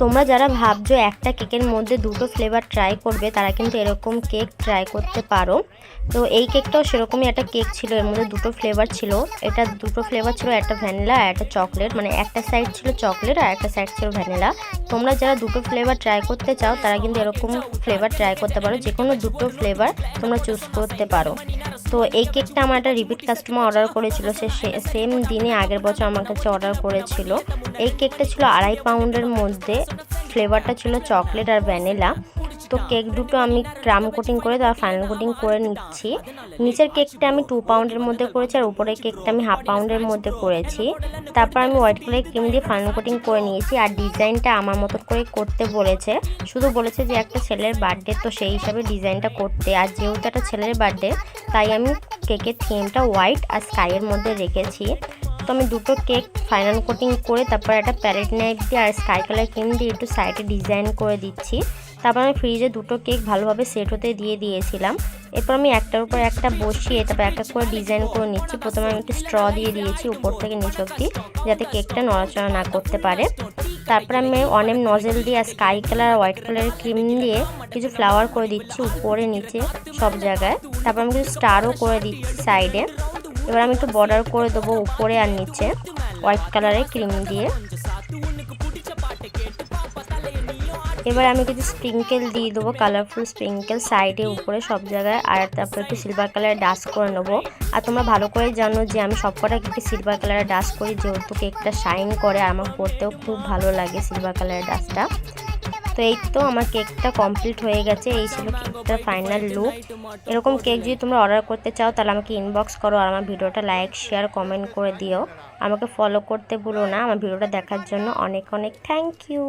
তোমরা যারা ভাবছো একটা কেকের মধ্যে দুটো ফ্লেভার ট্রাই করবে তারা কিন্তু এরকম কেক ট্রাই করতে পারো। তো এই কেকটাও সেরকমই একটা কেক ছিল, এর মধ্যে দুটো ফ্লেভার ছিল। এটা দুটো ফ্লেভার ছিল, একটা ভ্যানিলা আর একটা চকলেট, মানে একটা সাইড ছিল চকলেট আর একটা সাইড ছিল ভ্যানিলা। তোমরা যারা দুটো ফ্লেভার ট্রাই করতে চাও তারা কিন্তু এরকম ফ্লেভার ট্রাই করতে পারো, যে কোনো দুটো ফ্লেভার তোমরা চুজ করতে পারো। তো এই কেকটা আমার একটা রিপিট কাস্টমার অর্ডার করেছিল, সে সেম দিনে আগের বছর আমার কাছে অর্ডার করেছিল। এই কেকটা ছিল 2.5 পাউন্ডের মধ্যে, ফ্লেভারটা ছিল চকলেট আর ভ্যানিলা। তো কেক দুটো আমি ক্রাম কোটিং করে তার ফাইনাল কোটিং করে নিচ্ছি। নিচের কেকটা আমি 2 পাউন্ডের মধ্যে করেছি আর উপরের কেকটা আমি 1/2 পাউন্ডের মধ্যে করেছি। তারপর আমি হোয়াইট কালার ক্রিম দিয়ে ফাইনাল কোটিং করে নিয়েছি। আর ডিজাইনটা আমার মতো করে করতে বলেছে, শুধু বলেছে যে একটা ছেলের বার্থডে, তো সেই হিসাবে ডিজাইনটা করতে। আর যেহেতু একটা ছেলের বার্থডে তাই আমি কেকের থিমটা হোয়াইট আর স্কাইয়ের মধ্যে রেখেছি। তো আমি দুটো কেক ফাইনাল কোটিং করে তারপর একটা প্যালেট নাইফ দিয়ে আর স্কাই কালার ক্রিম দিয়ে একটু সাইডে ডিজাইন করে দিচ্ছি। তারপর আমি ফ্রিজে দুটো কেক ভালোভাবে সেট হতে দিয়ে দিয়েছিলাম। এরপর আমি একটার উপর একটা বসিয়ে তারপর একটা করে ডিজাইন করে নিচ্ছি। প্রথমে আমি একটু স্ট্র দিয়ে দিয়েছি উপর থেকে নিচ অবধি, যাতে কেকটা নড়াচড়া না করতে পারে। তারপর আমি অনেক নজেল দিয়ে আর স্কাই কালার আর হোয়াইট কালারের ক্রিম দিয়ে কিছু ফ্লাওয়ার করে দিচ্ছি উপরে নিচে সব জায়গায়। তারপর আমি কিছু স্টারও করে দিচ্ছি সাইডে। এবার আমি একটু বর্ডার করে দেবো উপরে আর নিচে হোয়াইট কালারের ক্রিম দিয়ে। এবার আমি কিছু স্প্রিঙ্কেল দিয়ে দেবো, কালারফুল স্প্রিঙ্কেল সাইডে উপরে সব জায়গায়। আর তারপর একটু সিলভার কালারের ডাস্ট করে নেবো। আর তোমরা ভালো করে জানো যে আমি সবকটা কেকে সিলভার কালারের ডাস্ট করি, যেহেতু কেকটা শাইন করে আর আমার পরতেও খুব ভালো লাগে সিলভার কালারের ডাস্টটা। তো এই তো আমার কেকটা কমপ্লিট হয়ে গেছে, এই ছিল কেকটার ফাইনাল লুক। এরকম কেক যদি তোমরা অর্ডার করতে চাও তাহলে আমাকে ইনবক্স করো আর আমার ভিডিওটা লাইক শেয়ার কমেন্ট করে দিও। আমাকে ফলো করতে ভুলো না। আমার ভিডিওটা দেখার জন্য অনেক অনেক থ্যাংক ইউ।